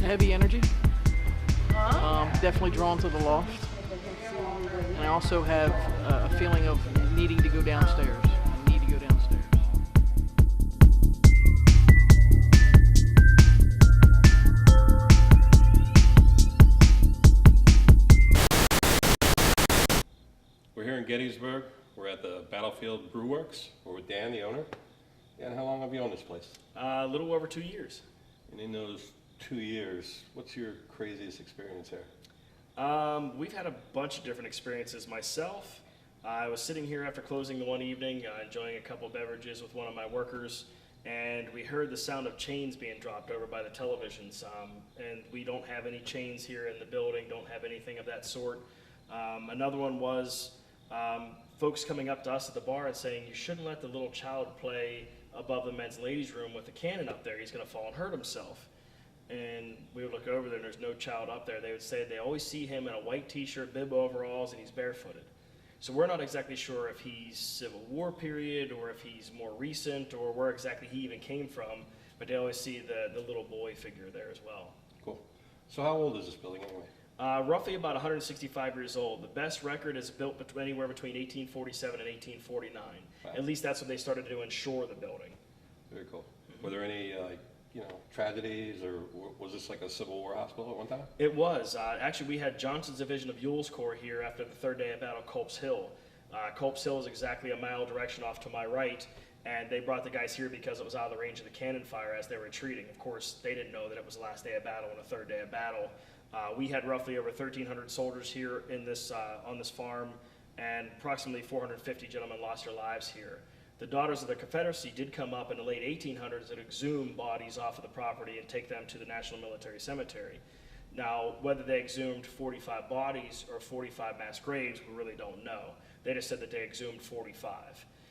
Heavy energy. Definitely drawn to the loft. And I also have a feeling of needing to go downstairs. I need to go downstairs. We're here in Gettysburg. We're at the Battlefield Brew Works. We're with Dan, the owner. Dan, how long have you owned this place? A little over 2 years. And in those 2 years, what's your craziest experience here? We've had a bunch of different experiences. Myself, I was sitting here after closing the one evening, enjoying a couple of beverages with one of my workers, and we heard the sound of chains being dropped over by the televisions. And we don't have any chains here in the building, don't have anything of that sort. Another one was folks coming up to us at the bar and saying, you shouldn't let the little child play above the men's and ladies room with the cannon up there. He's going to fall and hurt himself. And we would look over there and there's no child up there. They would say they always see him in a white t-shirt, bib overalls, and he's barefooted. So we're not exactly sure if he's Civil War period or if he's more recent or where exactly he even came from, but they always see the little boy figure there as well. Cool. So how old is this building anyway? Roughly about 165 years old. The best record is built anywhere between 1847 and 1849. Wow. At least that's what they started to do, insure the building. Very cool. Were there any tragedies, or was this like a Civil War hospital at one time? It was. Actually, we had Johnson's Division of Ewell's Corps here after the third day of battle, Culp's Hill. Culp's Hill is exactly a mile direction off to my right, and they brought the guys here because it was out of the range of the cannon fire as they were retreating. Of course, they didn't know that it was the last day of battle and the third day of battle. We had roughly over 1,300 soldiers here in this on this farm, and approximately 450 gentlemen lost their lives here. The Daughters of the Confederacy did come up in the late 1800s and exhume bodies off of the property and take them to the National Military Cemetery. Now, whether they exhumed 45 bodies or 45 mass graves, we really don't know. They just said that they exhumed 45.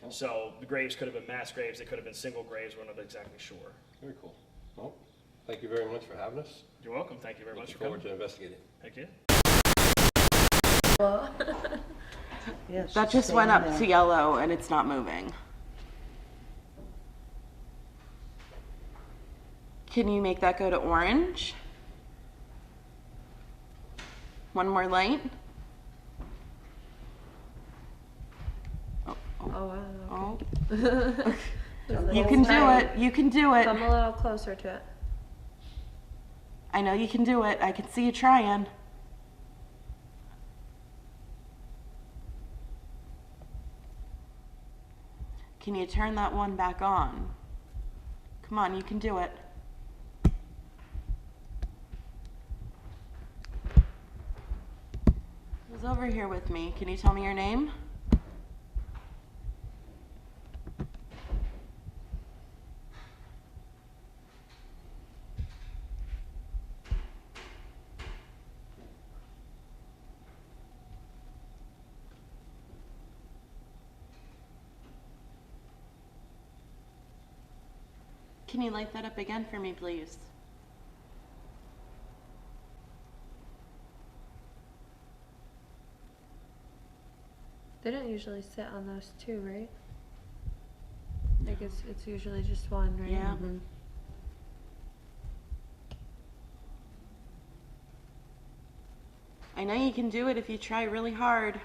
Oh. So the graves could have been mass graves, they could have been single graves, we're not exactly sure. Very cool. Well, thank you very much for having us. You're welcome. Thank you very much for coming. Looking forward to investigating. Thank you. Yes, That just went up to yellow and it's not moving. Can you make that go to orange? One more light. Oh, oh, Oh, wow. oh. Okay. You can do it. You can do it. Come a little closer to it. I know you can do it. I can see you trying. Can you turn that one back on? Come on, you can do it. Who's over here with me? Can you tell me your name? Can you light that up again for me, please? They don't usually sit on those two, right? Like it's usually just one, right? Yeah. I know you can do it if you try really hard.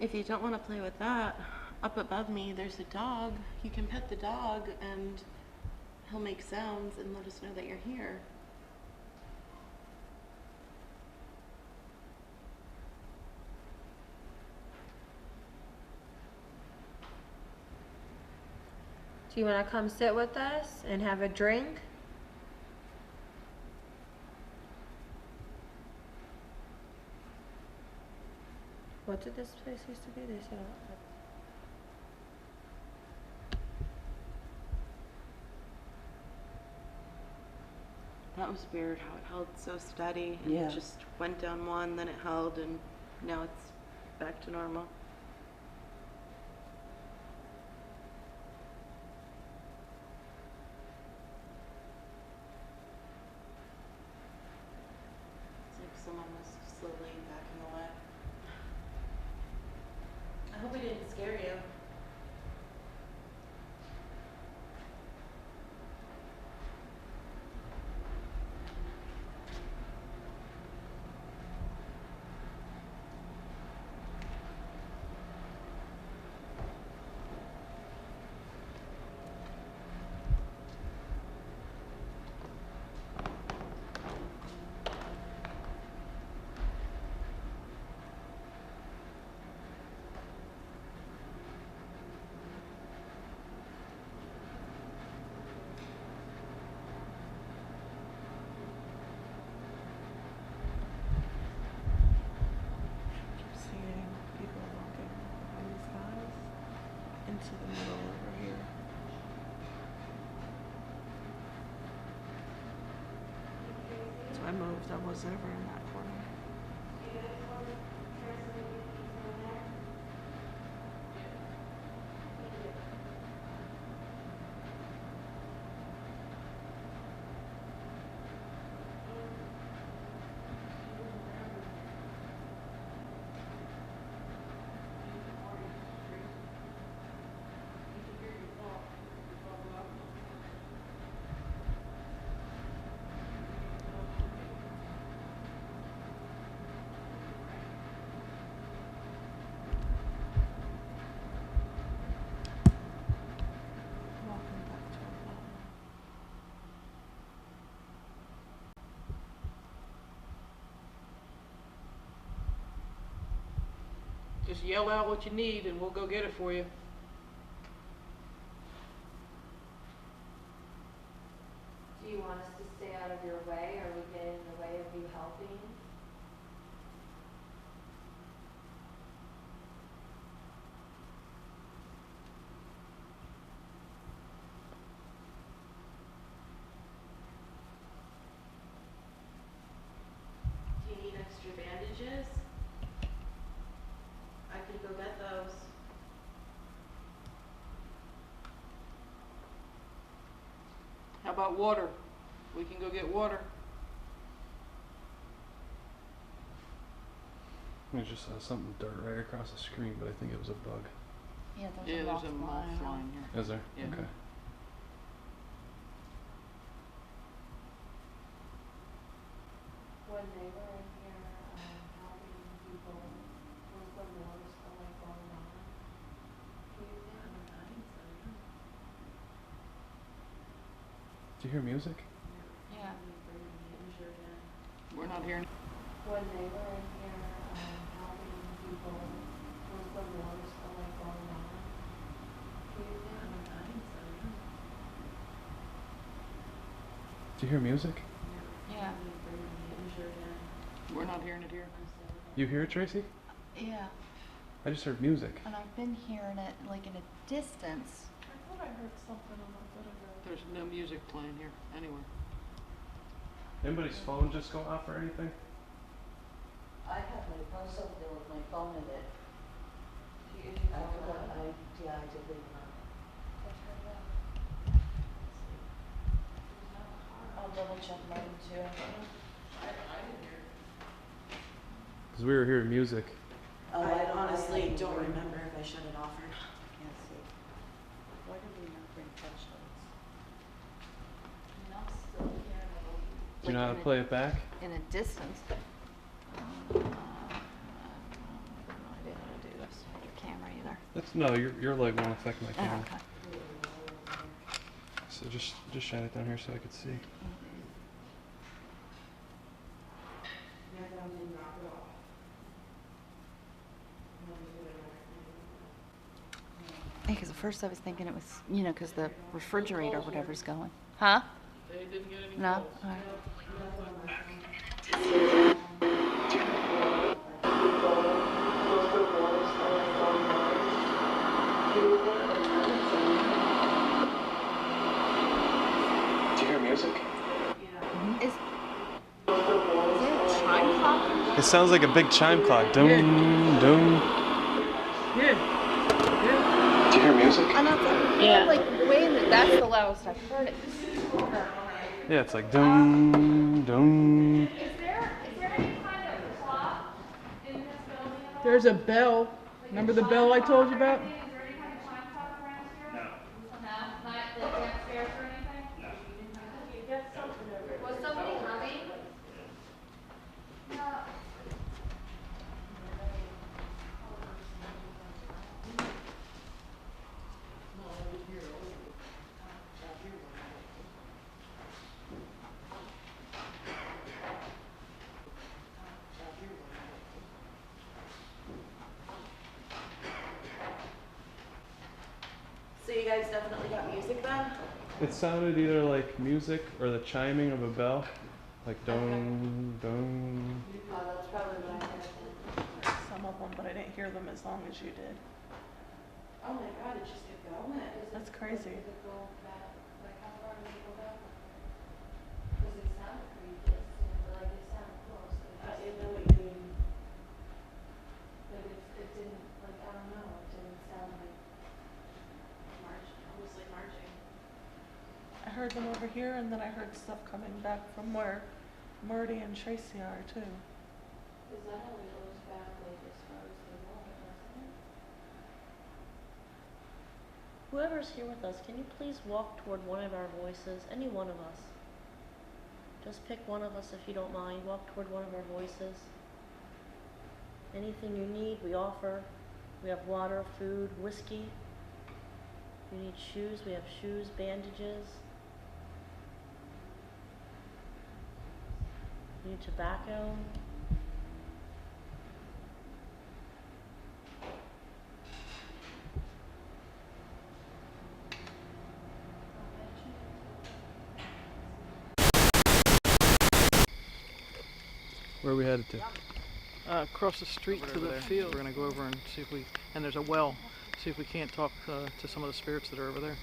If you don't want to play with that, up above me there's a dog. You can pet the dog and he'll make sounds and let us know that you're here. Do you want to come sit with us and have a drink? What did this place used to be? They said That was weird how it held so steady and Yeah. it just went down one, then it held, and now it's back to normal. It's like someone was slowly backing away. I hope we didn't scare you. Seeing people walking behind these guys into the middle over here. So I moved. I was over in that corner. Walking back to our bottom. Just yell out what you need and we'll go get it for you. Do you want us to stay out of your way? Are we getting in the way of you helping? Do you need extra bandages? I could go get those. How about water? We can go get water. I just saw something dart right across the screen, but I think it was a bug. Yeah, Yeah, there's there's a a moth moth flying. flying here. Is there? Yeah. Okay. When they were in here helping people, was the water still like going on? Do you think? Did you hear music? Yeah. We're not hearing. When they were in here helping people, was the water still like going on? Do you think? Did you hear music? Yeah. We're not hearing it here. You hear it, Tracy? Yeah. I just heard music. And I've been hearing it like in a distance thought I heard something a little bit ago. There's no music playing here anywhere. Anybody's phone just go off or anything? I have my phone over there with my phone in it. I forgot, I did leave it on. I'll double check mine too. Because we were hearing music. Oh, I honestly don't remember if I shut it off or not. Can't see. Why did we not bring flashlights? I'm still hearing a little. Do you know how to play it back? In a distance. I have no idea how to do this with your camera either. No, your light won't affect my Oh, camera. okay. So just shine it down here so I could see. Because at first I was thinking it was, you know, because the refrigerator or whatever's going. Huh? They didn't get any No? calls. All right. Do you hear music? Is there a chime clock? It sounds like a big chime clock. Dum, dum. Yeah. Do you hear music? I'm not yeah. Like way in the, that's the loudest I've heard it. Yeah, it's like dum, dum. There's a bell. Remember the bell I told you about? So you guys definitely got music then? It sounded either like music or the chiming of a bell. Like dum, dum. Oh, that's probably what I heard. Some of them, but I didn't hear them as long as you did. Oh my god, it just kept going. That's crazy. I didn't know what you mean. I heard them over here, and then I heard stuff coming back from where Marty and Tracy are too. Is that how it goes back, like, as far as the wall, doesn't it? Whoever's here with us, can you please walk toward one of our voices? Any one of us. Just pick one of us if you don't mind. Walk toward one of our voices. Anything you need, we offer. We have water, food, whiskey. If you need shoes, we have shoes, bandages. You need tobacco. Where are we headed to? Across the street to the field. We're gonna go over and see if we, and there's a well, see if we can't talk to some of the spirits that are over there.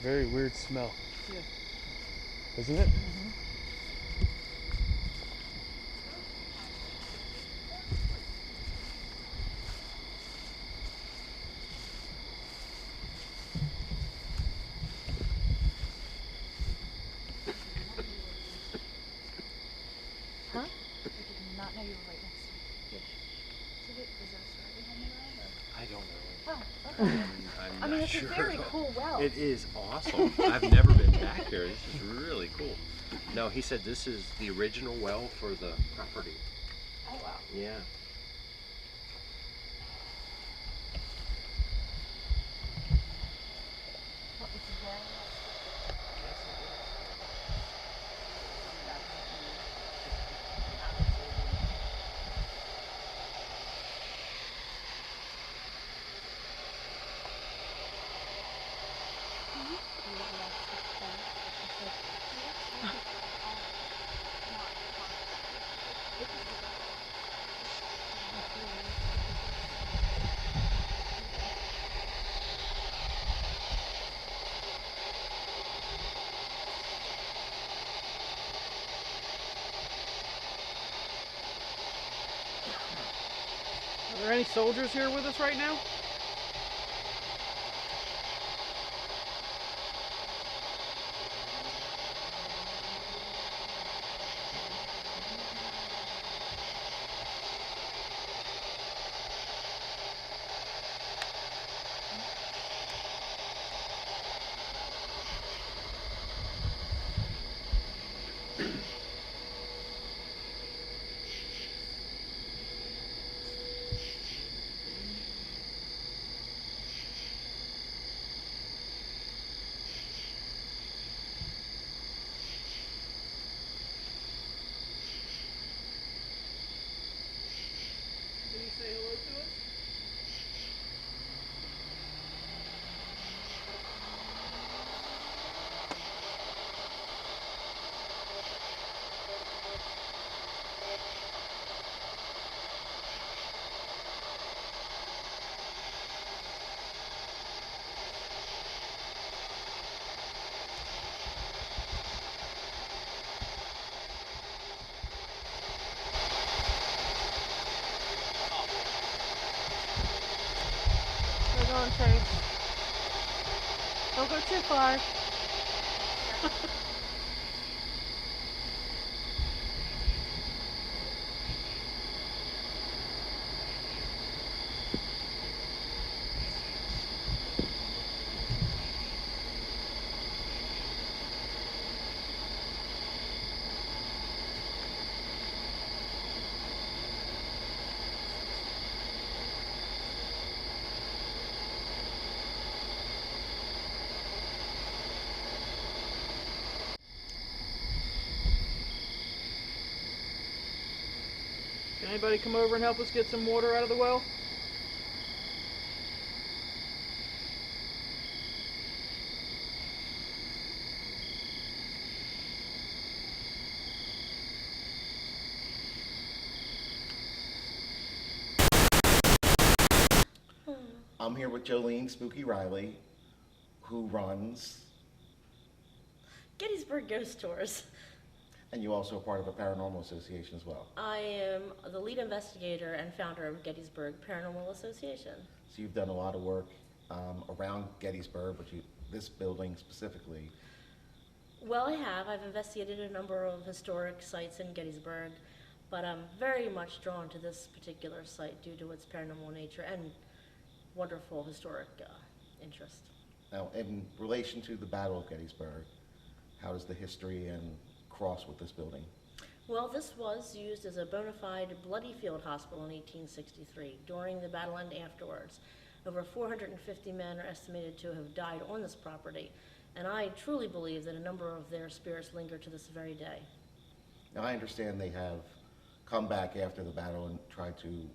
Very weird smell. Yeah. Isn't it? Huh? I did not know you were right next to me. So wait, is there a story behind the well? I don't know. Oh, okay. I'm I mean, not it's sure. a very cool well. It is awesome. I've never been back here. This is really cool. No, he said this is the original well for the property. Oh, wow. Yeah. What was the well? any soldiers here with us right now? Did he say hello to us? We're going, Chase. Don't go too far. Can anybody come over and help us get some water out of the well? I'm here with Jolene Spooky Riley, who runs, Gettysburg Ghost Tours. and you also are part of a paranormal association as well. I am the lead investigator and founder of Gettysburg Paranormal Association. So you've done a lot of work around Gettysburg, but this building specifically. Well, I have. I've investigated a number of historic sites in Gettysburg, but I'm very much drawn to this particular site due to its paranormal nature and wonderful historic interest. Now, in relation to the Battle of Gettysburg, how does the history and cross with this building? Well, this was used as a bona fide bloody field hospital in 1863 during the battle and afterwards. Over 450 men are estimated to have died on this property, and I truly believe that a number of their spirits linger to this very day. Now, I understand they have come back after the battle and tried to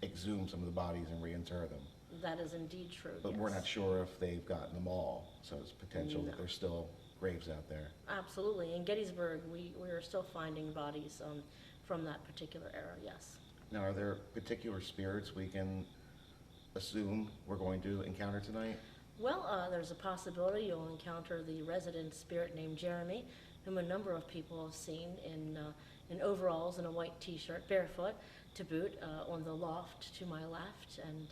exhume some of the bodies and reinter them. That is indeed true, But yes. we're not sure if they've gotten them all, so it's potential that No. there's still graves out there. Absolutely. In Gettysburg, we are still finding bodies from that particular era, yes. Now, are there particular spirits we can assume we're going to encounter tonight? Well, there's a possibility you'll encounter the resident spirit named Jeremy, whom a number of people have seen in overalls and a white t-shirt, barefoot, to boot, on the loft to my left, and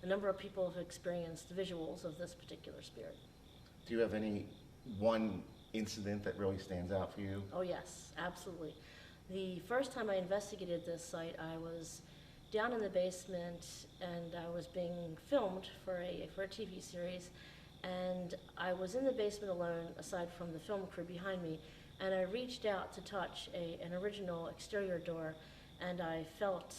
a number of people have experienced visuals of this particular spirit. Do you have any one incident that really stands out for you? Oh yes, absolutely. The first time I investigated this site, I was down in the basement and I was being filmed for a TV series, and I was in the basement alone aside from the film crew behind me, and I reached out to touch an original exterior door, and I felt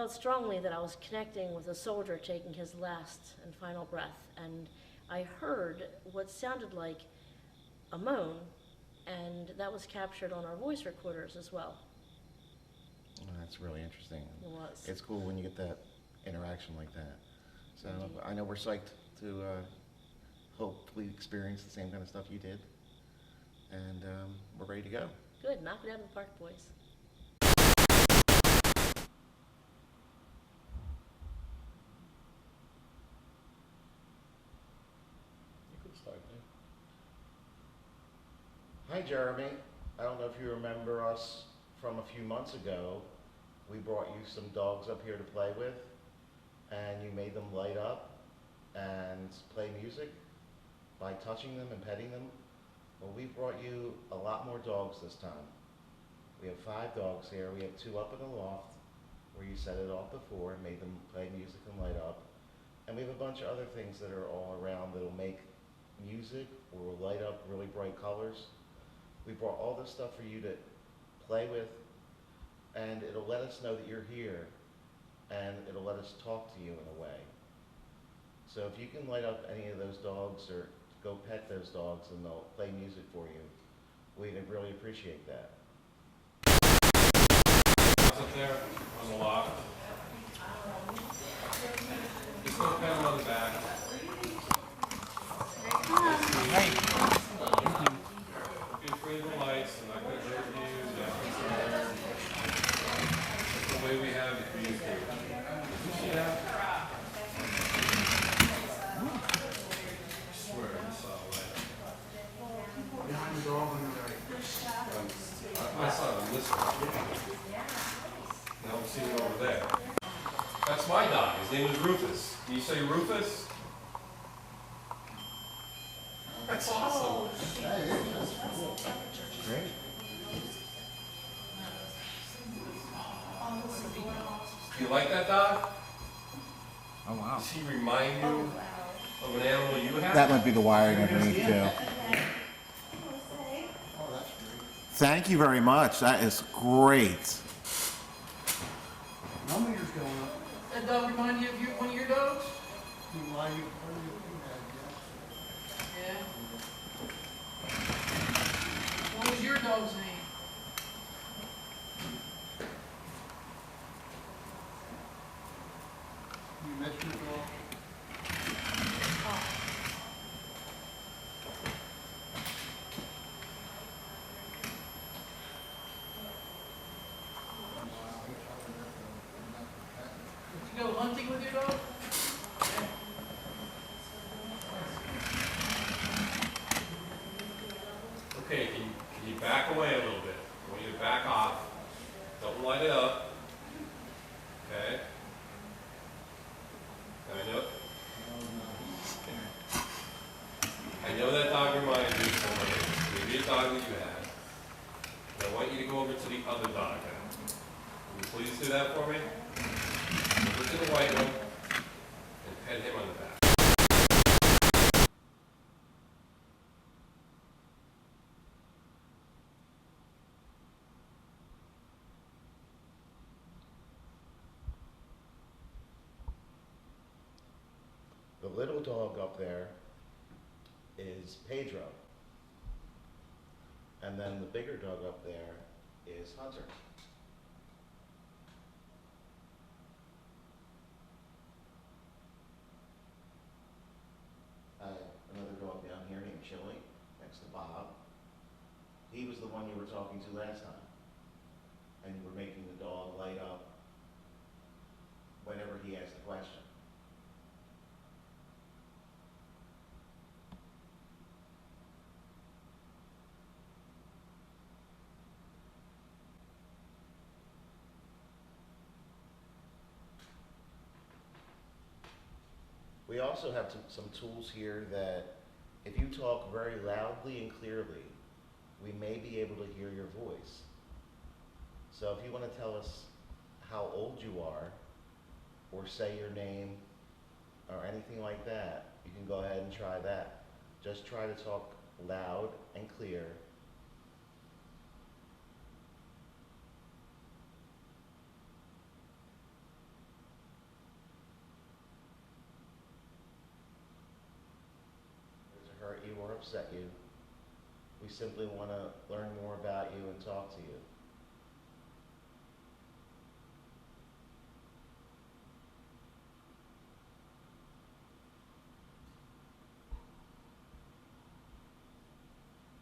strongly that I was connecting with a soldier taking his last and final breath, and I heard what sounded like a moan, and that was captured on our voice recorders as well. Oh, that's really interesting. It was. It's cool when you get that interaction like that. So Indeed. I know we're psyched to hopefully experience the same kind of stuff you did. And we're ready to go. Good, knock it out of the park, boys. You could start there. Hi, Jeremy. I don't know if you remember us from a few months ago. we brought you some dogs up here to play with, and you made them light up and play music by touching them and petting them. Well, we brought you a lot more dogs this time. We have 5 dogs here. We have 2 up in the loft where you set it off before and made them play music and light up. And we have a bunch of other things that are all around that'll make music or will light up really bright colors. We brought all this stuff for you to play with, and it'll let us know that you're here, and it'll let us talk to you in a way. So if you can light up any of those dogs or go pet those dogs and they'll play music for you, we'd really appreciate that. Up there on the loft. Just go pat him on the back. Be afraid of the lights. I'm not going to hurt you. That's the way we have to communicate. You see that? I swear I saw a light. Behind the dog on the right. I saw him listening. Now I'm seeing it over there. That's my dog. His name is Rufus. Can you say Rufus? That's awesome. Great. Do you like that dog? Oh, wow. Does he remind you of an animal you have? That might be the wiring underneath too. Thank you very much. That is great. No meter's going up. That dog remind you of one of your dogs? Why you Yeah. What was your dog's name? You met your dog? Did you go hunting with your dog? Okay, can you back away a little bit? I want you to back off. Don't light it up. Okay? I know that dog reminds you of somebody, maybe a dog that you had. And I want you to go over to the other dog now. Will you please do that for me? Look at the white one and pet him on the back. The little dog up there is Pedro. And then the bigger dog up there is Hunter. Another dog down here named Chili, next to Bob. He was the one you were talking to last time. And you were making the dog light up whenever he asked a question. We also have some tools here that if you talk very loudly and clearly, we may be able to hear your voice. So if you want to tell us how old you are, or say your name, or anything like that, you can go ahead and try that. Just try to talk loud and clear. Hurt you or upset you. We simply want to learn more about you and talk to you.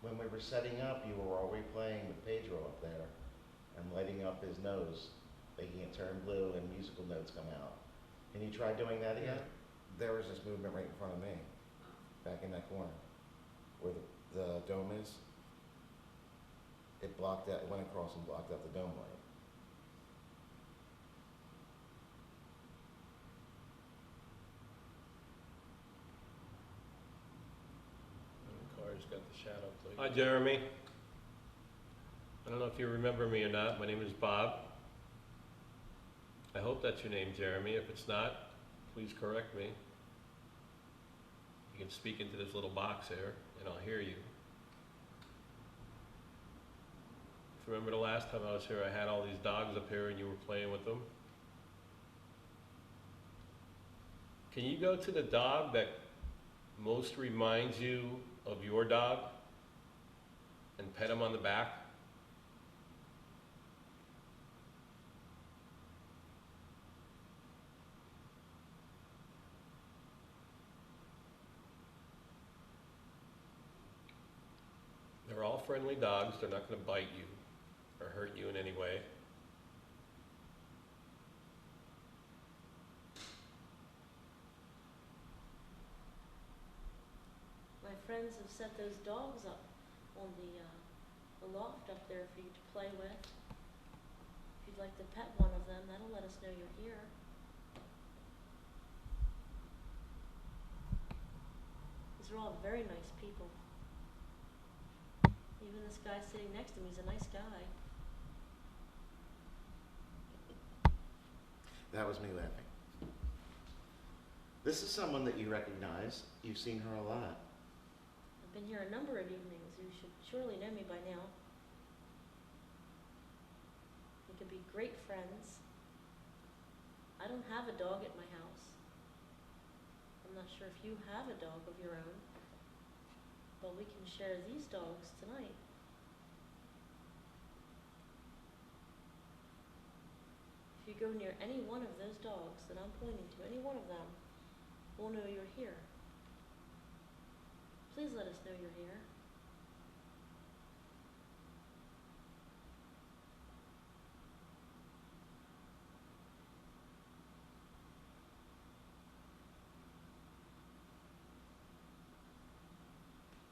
When we were setting up, you were already playing with Pedro up there and lighting up his nose, making it turn blue and musical notes come out. Can you try doing that again? There was this movement right in front of me. Back in that corner, where the dome is, it blocked out, it went across and blocked out the dome light. shadow, please. Hi, Jeremy. I don't know if you remember me or not. My name is Bob. I hope that's your name, Jeremy. If it's not, please correct me. You can speak into this little box here, and I'll hear you. If you remember the last time I was here, I had all these dogs up here and you were playing with them. Can you go to the dog that most reminds you of your dog and pet him on the back? They're all friendly dogs. They're not going to bite you or hurt you in any way. My friends have set those dogs up on the loft up there for you to play with. If you'd like to pet one of them, that'll let us know you're here. These are all very nice people. Even this guy sitting next to me is a nice guy. That was me laughing. This is someone that you recognize. You've seen her a lot. I've been here a number of evenings. You should surely know me by now. We could be great friends. I don't have a dog at my house. I'm not sure if you have a dog of your own, but we can share these dogs tonight. If you go near any one of those dogs that I'm pointing to, any one of them, we'll know you're here. Please let us know you're here.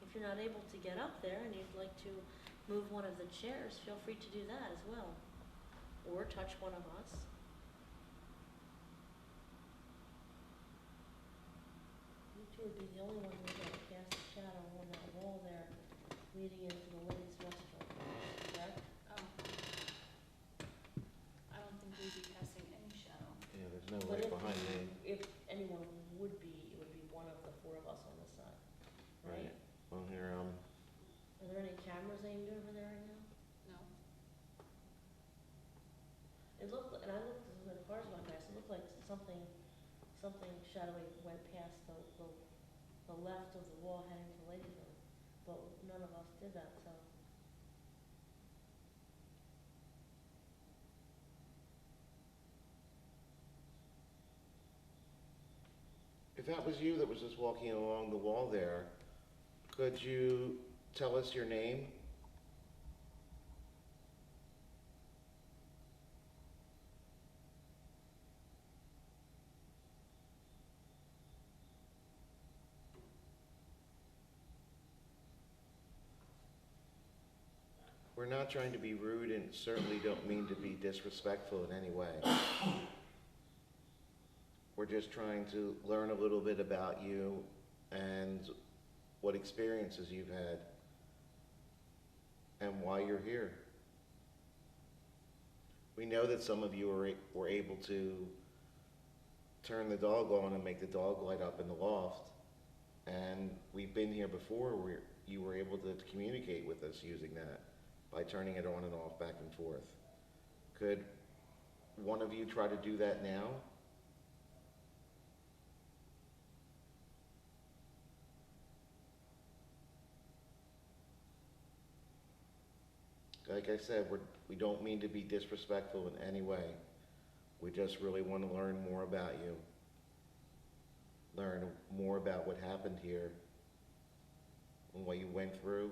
If you're not able to get up there and you'd like to move one of the chairs, feel free to do that as well. Or touch one of us. You two would be the only one who would cast a shadow on that wall there leading into the ladies' restaurant, correct? Oh. I don't think we'd be casting any shadow. Yeah, there's no But light behind me. if anyone would be, it would be one of the four of us on this side, right? Well, here, Are there any cameras aimed over there right now? No. It looked, and I looked when the cars went past, it looked like something shadowy went past the left of the wall heading to the ladies' room, but none of us did that, so. if that was you that was just walking along the wall there, could you tell us your name? We're not trying to be rude and certainly don't mean to be disrespectful in any way. We're just trying to learn a little bit about you and what experiences you've had and why you're here. We know that some of you were able to turn the dog on and make the dog light up in the loft, and we've been here before where you were able to communicate with us using that by turning it on and off back and forth. Could one of you try to do that now? Like I said, we don't mean to be disrespectful in any way. We just really want to learn more about you. Learn more about what happened here and what you went through.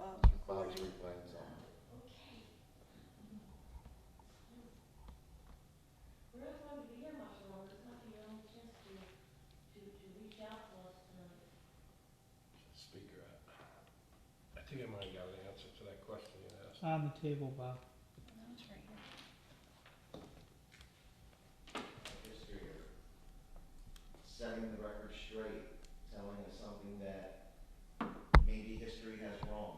Bob's Bob's recording. replaying something. Okay. We're not going to be here much longer. It's not your own chance to think I might have the answer to that question you asked. On the table, Bob. No, it's right here. History of setting the record straight, telling us something that maybe history has wrong.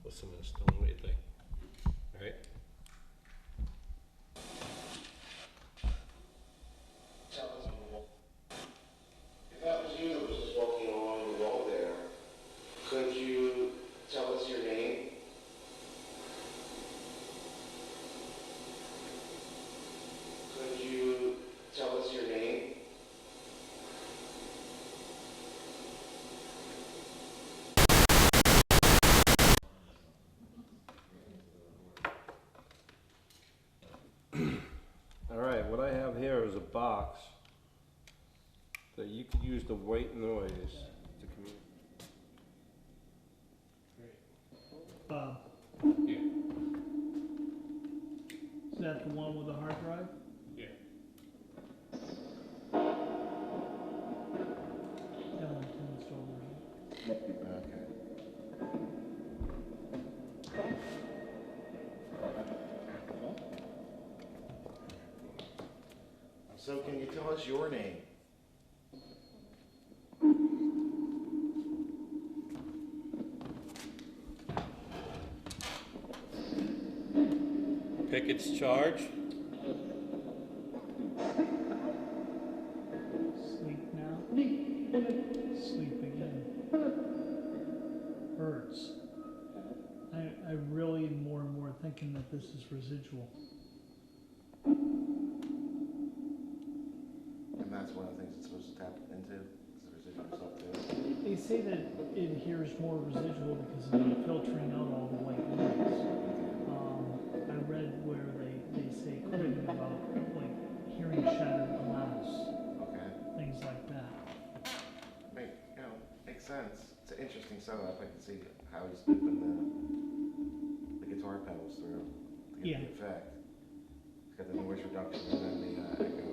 Listen to this, tell me what you think. All right? Tell us, if that was you that was just walking along the wall there, could you tell us your name? Could you tell us your name? All right, what I have here is a box that you could use the white noise to communicate. Bob, Yeah. is that the one with the hard drive? Yeah. That one tends to overheat. Okay. So can you tell us your name? Pickett's charge. Sleep now. Sleep again. Hurts. I really am more and more thinking that this is residual. And that's one of the things it's supposed to tap into, is the residual stuff too. They say that it hears more residual because of the filtering out all the white noise. I read where they say quitting about like hearing shattered glass, Okay. things like that. Makes sense. It's an interesting setup. I can see how he's looping the guitar pedals through to get Yeah. the effect. It's got the noise reduction and then the echo.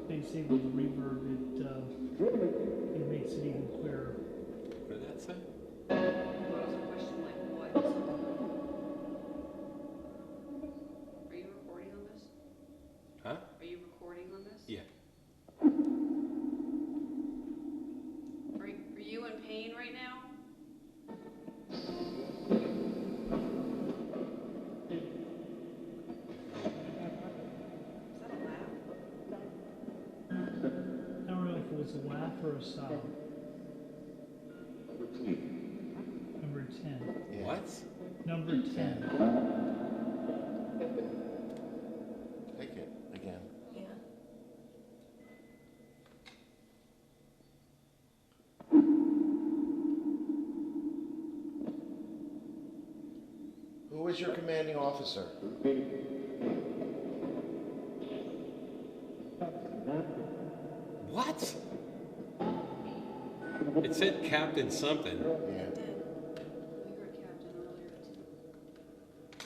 They say with the reverb it makes it even clearer. What did that say? What was the question like what? Are you recording on this? Huh? Are you recording on this? Yeah. Are you in pain right now? Is that a laugh? I don't know if it was a laugh or a sob. Number 10. Yeah. What? Number 10. Take it again. Yeah. Who is your commanding officer? What? It said Captain something. Yeah. We heard Captain earlier too.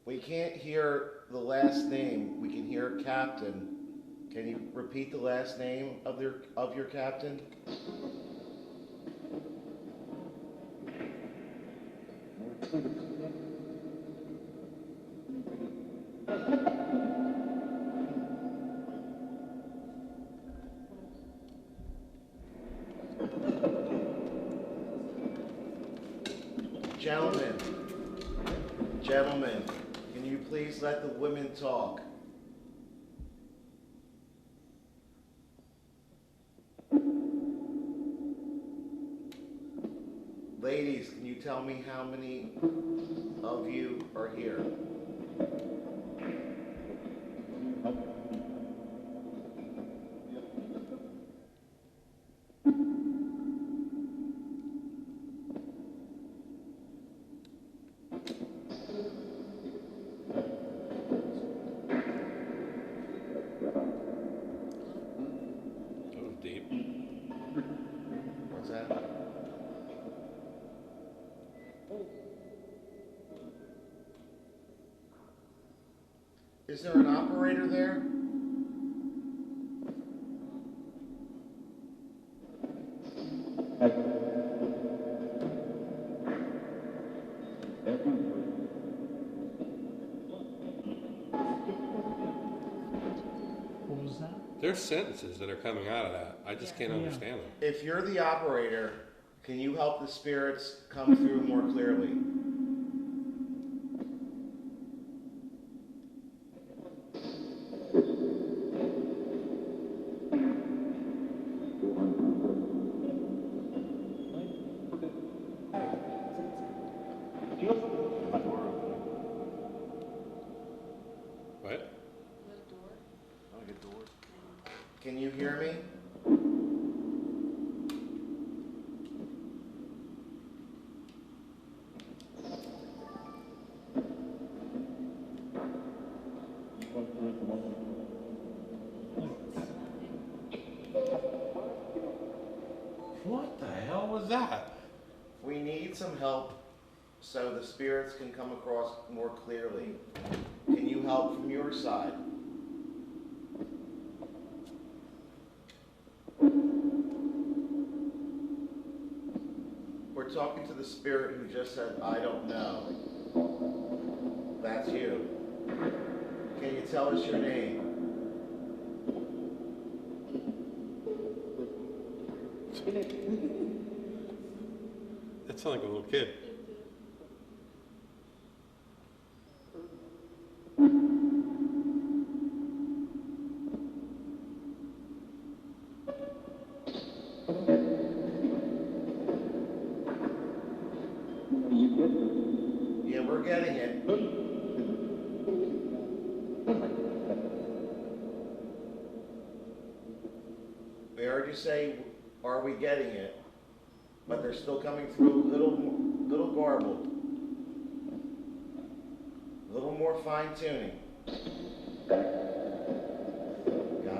We can't hear the last name. We can hear captain. Can you repeat the last name of your captain? Gentlemen, can you please let the women talk? Ladies, can you tell me how many of you are here? That was deep. What's that? Is there an operator there? What was that? There's sentences that are coming out of that. I just can't understand them. If you're the operator, can you help the spirits come through more clearly? What? Can you hear me? What the hell was that? We need some help so the spirits can come across more clearly. Can you help from your side? We're talking to the spirit who just said, I don't know. That's you. Can you tell us your name? That sounds like a little kid. Yeah, we're getting it. We heard you say, are we getting it? But they're still coming through a little garbled. A little more fine tuning. Got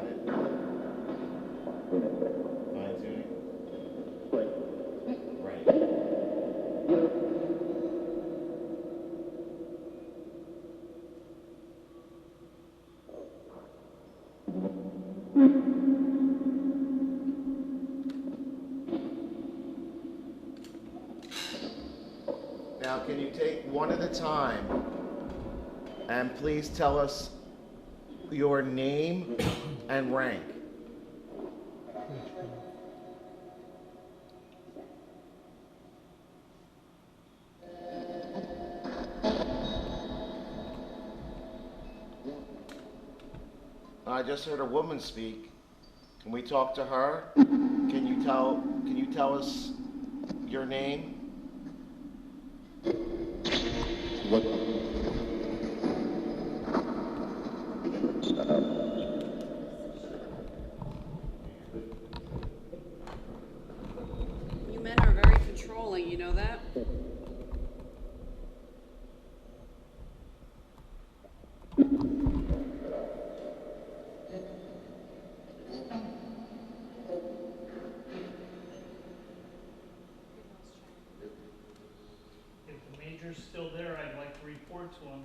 it? Fine tuning? Right. Now, can you take one at a time and please tell us your name and rank? I just heard a woman speak. Can we talk to her? Can you tell us your name? You men are very controlling, you know that? If the major's still there, I'd like to report to him.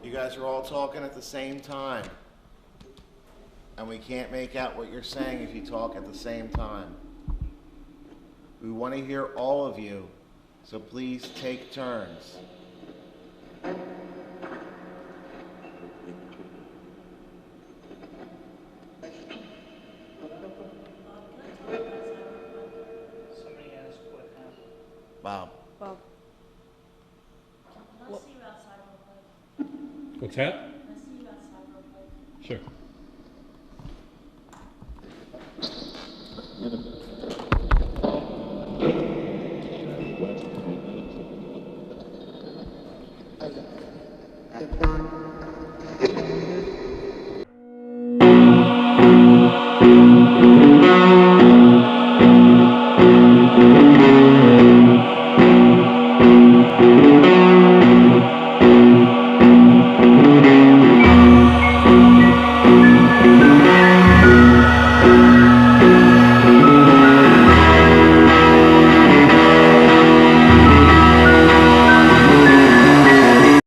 You guys are all talking at the same time. And we can't make out what you're saying if you talk at the same time. We want to hear all of you, so please take turns. Somebody asked what happened. Bob. Bob. Can I see you outside real quick? What's that? Can I see you outside real quick? Sure. Okay.